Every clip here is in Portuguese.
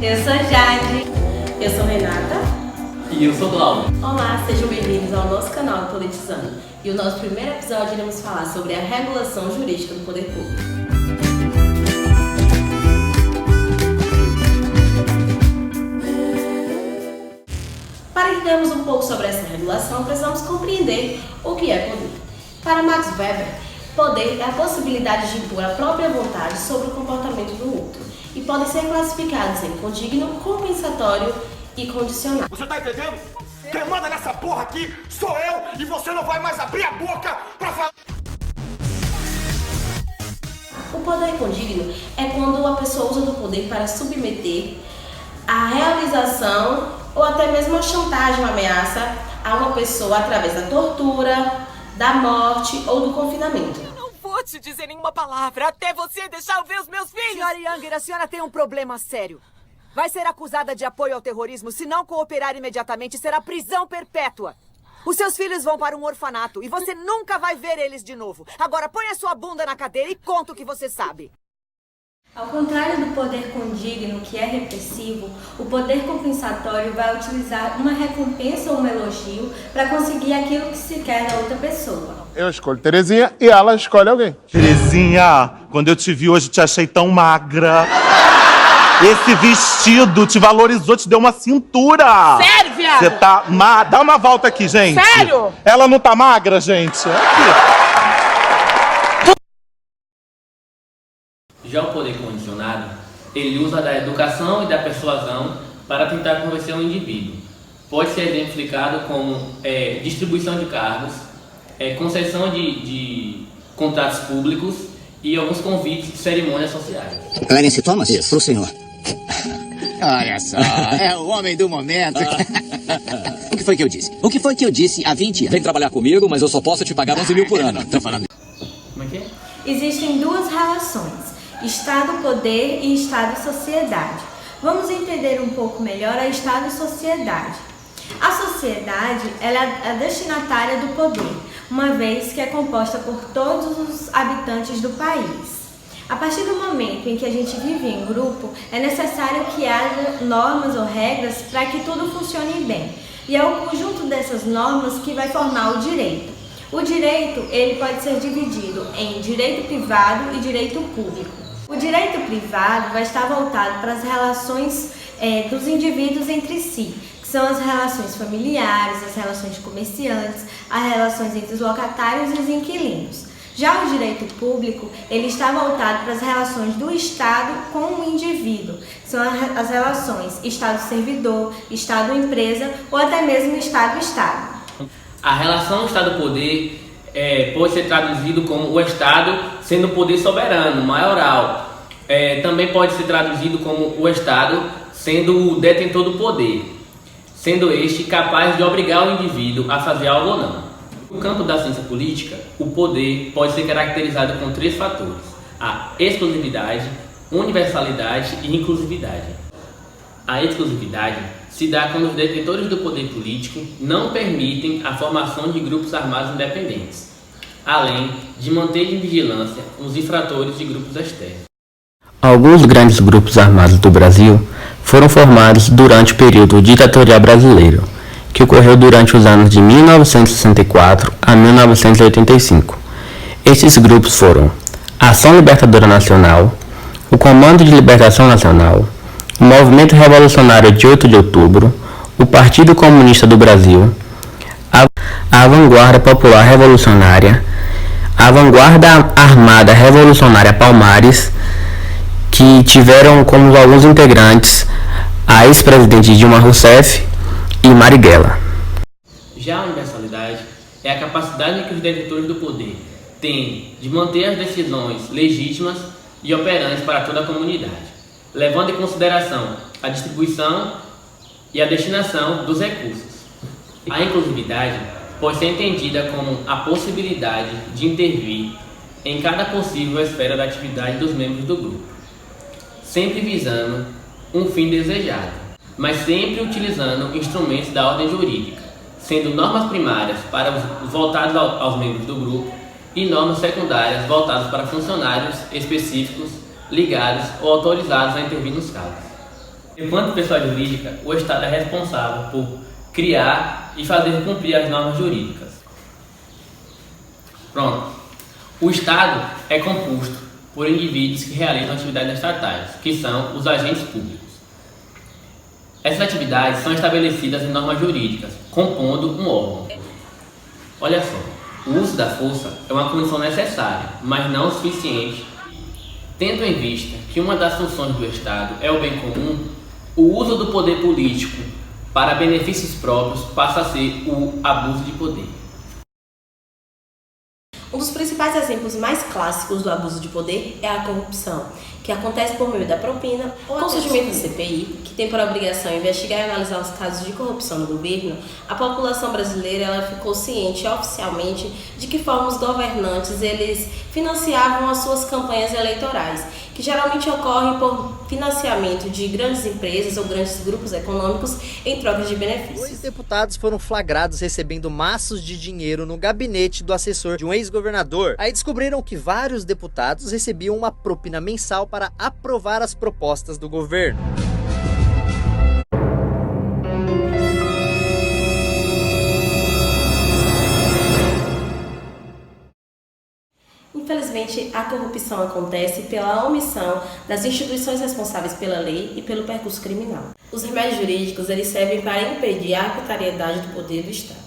Eu sou Jade. Eu sou Renata. E eu sou Glauber. Olá, sejam bem-vindos ao nosso canal Politizando. E o nosso primeiro episódio iremos falar sobre a regulação jurídica do poder público. Para entendermos um pouco sobre essa regulação, precisamos compreender o que é poder. Para Max Weber, poder é a possibilidade de impor a própria vontade sobre o comportamento do outro e podem ser classificados em condigno, compensatório e condicional. Você tá entendendo? Quem manda nessa porra aqui sou eu e você não vai mais abrir a boca pra falar. O poder condigno é quando a pessoa usa do poder para submeter a realização ou até mesmo a chantagem ou ameaça a uma pessoa através da tortura, da morte ou do confinamento. Eu não vou te dizer nenhuma palavra até você deixar eu ver os meus filhos. Senhora Younger, a senhora tem um problema sério. Vai ser acusada de apoio ao terrorismo. Se não cooperar imediatamente, será prisão perpétua. Os seus filhos vão para um orfanato e você nunca vai ver eles de novo. Agora põe a sua bunda na cadeira e conta o que você sabe. Ao contrário do poder condigno, que é repressivo, o poder compensatório vai utilizar uma recompensa ou um elogio para conseguir aquilo que se quer da outra pessoa. Eu escolho Terezinha e ela escolhe alguém. Terezinha, quando eu te vi hoje, te achei tão magra. Esse vestido te valorizou, te deu uma cintura. Sério, viado? Você tá Dá uma volta aqui, gente. Sério? Ela não tá magra, gente? Aqui. Já o poder condicionado, ele usa da educação e da persuasão para tentar convencer um indivíduo. Pode ser exemplificado como distribuição de cargos, concessão de contratos públicos e alguns convites de cerimônias sociais. Clarence Thomas? Isso. Pro senhor. Olha só, é o homem do momento. O que foi que eu disse? O que foi que eu disse há 20 anos? Vem trabalhar comigo, mas eu só posso te pagar 11 mil por ano. Tô falando. Como é que é? Existem duas relações, Estado-poder e Estado-sociedade. Vamos entender um pouco melhor a Estado e sociedade. A sociedade ela é a destinatária do poder, uma vez que é composta por todos os habitantes do país. A partir do momento em que a gente vive em grupo, é necessário que haja normas ou regras para que tudo funcione bem. E é o conjunto dessas normas que vai formar o direito. O direito ele pode ser dividido em direito privado e direito público. O direito privado vai estar voltado para as relações dos indivíduos entre si, que são as relações familiares, as relações de comerciantes, as relações entre os locatários e os inquilinos. Já o direito público, ele está voltado para as relações do Estado com o indivíduo, que são as relações Estado-servidor, Estado-empresa ou até mesmo Estado-Estado. A relação Estado-poder pode ser traduzido como o Estado sendo o poder soberano, maioral. Também pode ser traduzido como o Estado sendo o detentor do poder, sendo este capaz de obrigar o indivíduo a fazer algo ou não. No campo da ciência política, o poder pode ser caracterizado com 3 fatores: a exclusividade, universalidade e inclusividade. A exclusividade se dá quando os detentores do poder político não permitem a formação de grupos armados independentes, além de manter em vigilância os infratores de grupos externos. Alguns grandes grupos armados do Brasil foram formados durante o período ditatorial brasileiro, que ocorreu durante os anos de 1964 a 1985. Esses grupos foram a Ação Libertadora Nacional, o Comando de Libertação Nacional, o Movimento Revolucionário de 8 de Outubro, o Partido Comunista do Brasil, a Vanguarda Popular Revolucionária, a Vanguarda Armada Revolucionária Palmares, que tiveram como alguns integrantes a ex-presidente Dilma Rousseff e Marighella. Já a universalidade é a capacidade que os detentores do poder têm de manter as decisões legítimas e operantes para toda a comunidade, levando em consideração a distribuição e a destinação dos recursos. A inclusividade pode ser entendida como a possibilidade de intervir em cada possível esfera da atividade dos membros do grupo, sempre visando um fim desejado, mas sempre utilizando instrumentos da ordem jurídica, sendo normas primárias para os voltados aos membros do grupo e normas secundárias voltadas para funcionários específicos ligados ou autorizados a intervir nos casos. Enquanto pessoa jurídica, o Estado é responsável por criar e fazer cumprir as normas jurídicas. Pronto. O Estado é composto por indivíduos que realizam atividades estatais, que são os agentes públicos. Essas atividades são estabelecidas em normas jurídicas, compondo um órgão. Olha só, o uso da força é uma condição necessária, mas não o suficiente. Tendo em vista que uma das funções do Estado é o bem comum, o uso do poder político para benefícios próprios passa a ser o abuso de poder. Um dos principais exemplos mais clássicos do abuso de poder é a corrupção, que acontece por meio da propina ou com o surgimento da CPI, que tem por obrigação investigar e analisar os casos de corrupção no governo. A população brasileira ela ficou ciente oficialmente de que forma os governantes eles financiavam as suas campanhas eleitorais, que geralmente ocorrem por financiamento de grandes empresas ou grandes grupos econômicos em troca de benefícios. 2 deputados foram flagrados recebendo maços de dinheiro no gabinete do assessor de um ex-governador. Aí descobriram que vários deputados recebiam uma propina mensal para aprovar as propostas do governo. Infelizmente, a corrupção acontece pela omissão das instituições responsáveis pela lei e pelo percurso criminal. Os remédios jurídicos eles servem para impedir a arbitrariedade do poder do Estado.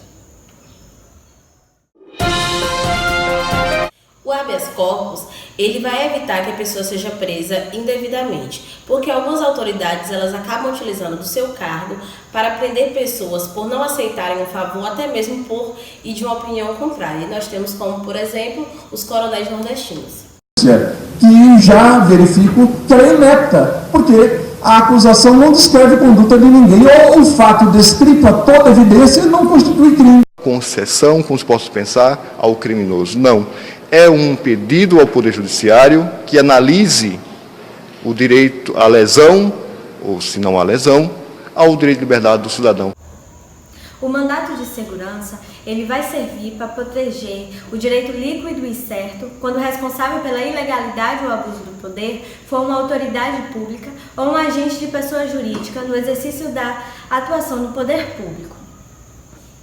O habeas corpus, ele vai evitar que a pessoa seja presa indevidamente, porque algumas autoridades elas acabam utilizando do seu cargo para prender pessoas por não aceitarem um favor, até mesmo por ir de uma opinião contrária. E nós temos como, por exemplo, os coronéis nordestinos. Que já verifico tremenda, porque a acusação não descreve conduta de ninguém, ou o fato descrito a toda evidência não constitui crime. Concessão, como se possa pensar, ao criminoso. Não. É um pedido ao Poder Judiciário que analise o direito à lesão, ou se não à lesão, ao direito de liberdade do cidadão. O mandato de segurança, ele vai servir para proteger o direito líquido e certo quando o responsável pela ilegalidade ou abuso do poder for uma autoridade pública ou um agente de pessoa jurídica no exercício da atuação do poder público.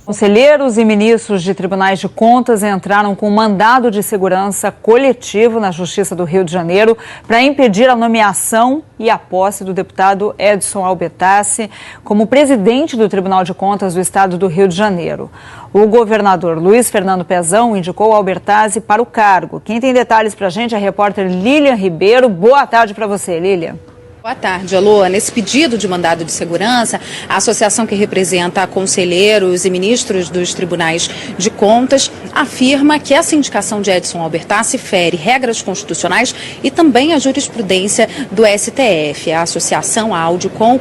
Conselheiros e ministros de tribunais de contas entraram com um mandado de segurança coletivo na Justiça do Rio de Janeiro para impedir a nomeação e a posse do deputado Edson Albertassi como presidente do Tribunal de Contas do Estado do Rio de Janeiro. O governador Luiz Fernando Pezão indicou Albertassi para o cargo. Quem tem detalhes para a gente é a repórter Lilian Ribeiro. Boa tarde para você, Lilian. Boa tarde, Alô. Nesse pedido de mandado de segurança, a associação que representa conselheiros e ministros dos tribunais de contas afirma que essa indicação de Edson Albertassi fere regras constitucionais e também a jurisprudência do STF. A associação, a Audicom,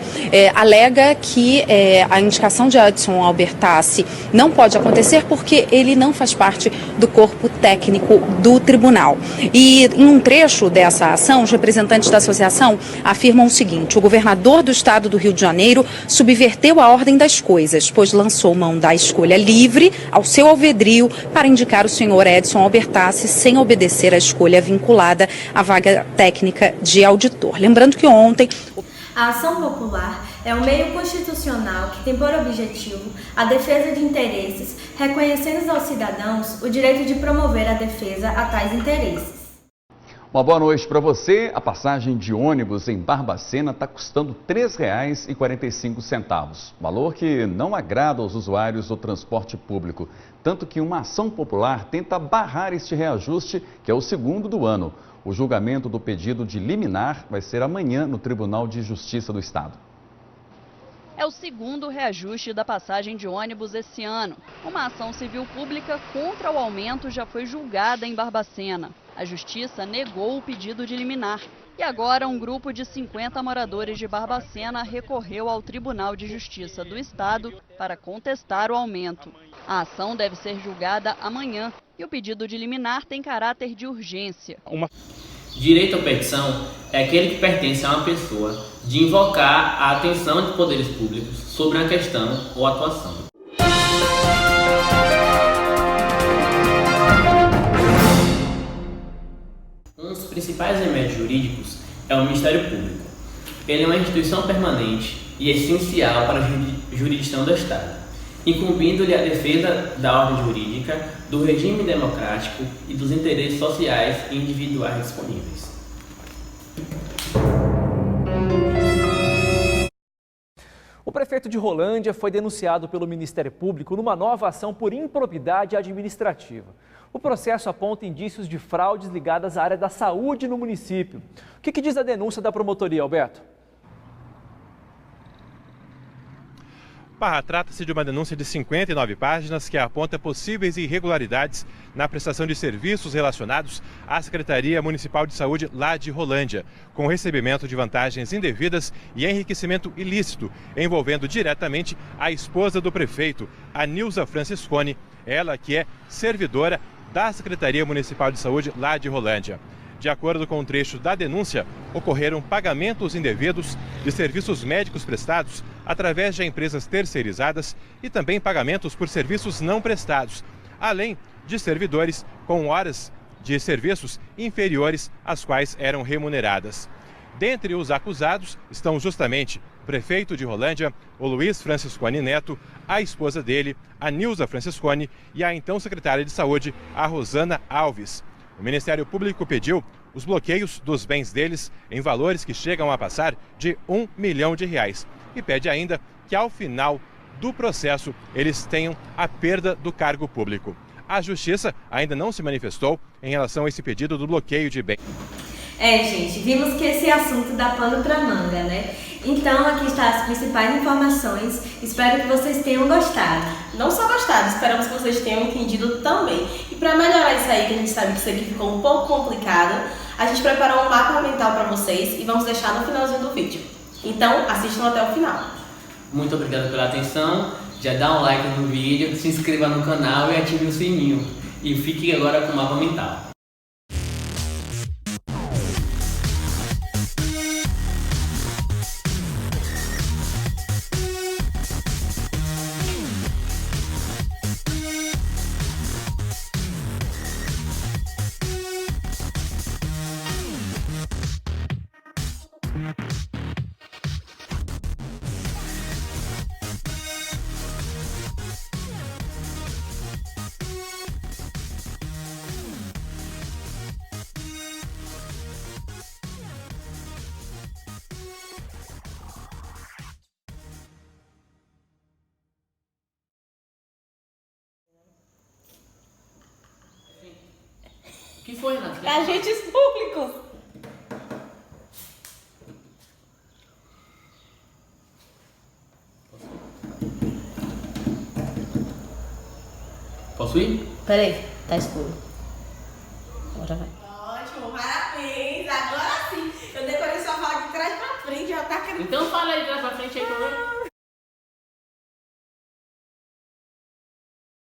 alega que a indicação de Edson Albertassi não pode acontecer porque ele não faz parte do corpo técnico do tribunal. E em um trecho dessa ação, os representantes da associação afirmam o seguinte: o governador do estado do Rio de Janeiro subverteu a ordem das coisas, pois lançou mão da escolha livre ao seu alvedrio para indicar o senhor Edson Albertassi sem obedecer à escolha vinculada à vaga técnica de auditor. Lembrando que ontem... A ação popular é um meio constitucional que tem por objetivo a defesa de interesses, reconhecendo aos cidadãos o direito de promover a defesa a tais interesses. Uma boa noite para você. A passagem de ônibus em Barbacena está custando R$ 3,45, valor que não agrada aos usuários do transporte público. Tanto que uma ação popular tenta barrar este reajuste, que é o segundo do ano. O julgamento do pedido de liminar vai ser amanhã no Tribunal de Justiça do Estado. É o segundo reajuste da passagem de ônibus esse ano. Uma ação civil pública contra o aumento já foi julgada em Barbacena. A Justiça negou o pedido de liminar. E agora um grupo de 50 moradores de Barbacena recorreu ao Tribunal de Justiça do Estado para contestar o aumento. A ação deve ser julgada amanhã e o pedido de liminar tem caráter de urgência. Direito à petição é aquele que pertence a uma pessoa de invocar a atenção de poderes públicos sobre uma questão ou atuação. Um dos principais remédios jurídicos é o Ministério Público. Ele é uma instituição permanente e essencial para a jurisdição do Estado, incumbindo-lhe a defesa da ordem jurídica, do regime democrático e dos interesses sociais e individuais disponíveis. O prefeito de Rolândia foi denunciado pelo Ministério Público numa nova ação por improbidade administrativa. O processo aponta indícios de fraudes ligadas à área da saúde no município. O que diz a denúncia da promotoria, Alberto? Trata-se de uma denúncia de 59 páginas que aponta possíveis irregularidades na prestação de serviços relacionados à Secretaria Municipal de Saúde lá de Rolândia, com recebimento de vantagens indevidas e enriquecimento ilícito, envolvendo diretamente a esposa do prefeito, a Nilza Franciscone, ela que é servidora da Secretaria Municipal de Saúde lá de Rolândia. De acordo com o trecho da denúncia, ocorreram pagamentos indevidos de serviços médicos prestados através de empresas terceirizadas e também pagamentos por serviços não prestados, além de servidores com horas de serviços inferiores às quais eram remuneradas. Dentre os acusados estão justamente o prefeito de Rolândia, o Luiz Franciscone Neto, a esposa dele, a Nilza Franciscone, e a então secretária de Saúde, a Rosana Alves. O Ministério Público pediu os bloqueios dos bens deles em valores que chegam a passar de R$1 milhão e pede ainda que ao final do processo eles tenham a perda do cargo público. A Justiça ainda não se manifestou em relação a esse pedido do bloqueio de bens. Gente, vimos que esse assunto dá pano para manga, né? Então, aqui estão as principais informações. Espero que vocês tenham gostado. Não só gostado, esperamos que vocês tenham entendido também. E para melhorar isso aí, que a gente sabe que isso aqui ficou um pouco complicado, a gente preparou um mapa mental para vocês e vamos deixar no finalzinho do vídeo. Então, assistam até o final. Muito obrigado pela atenção. Já dá um like no vídeo, se inscreva no canal e ative o sininho. E fique agora com o mapa mental. O que foi, Renato? Agentes públicos. Posso ir? Peraí, tá escuro. Agora vai. Ótimo, parabéns. Agora sim. Eu decorei sua fala de trás pra frente, já tá querendo. Então fala aí de trás pra frente aí pra ver.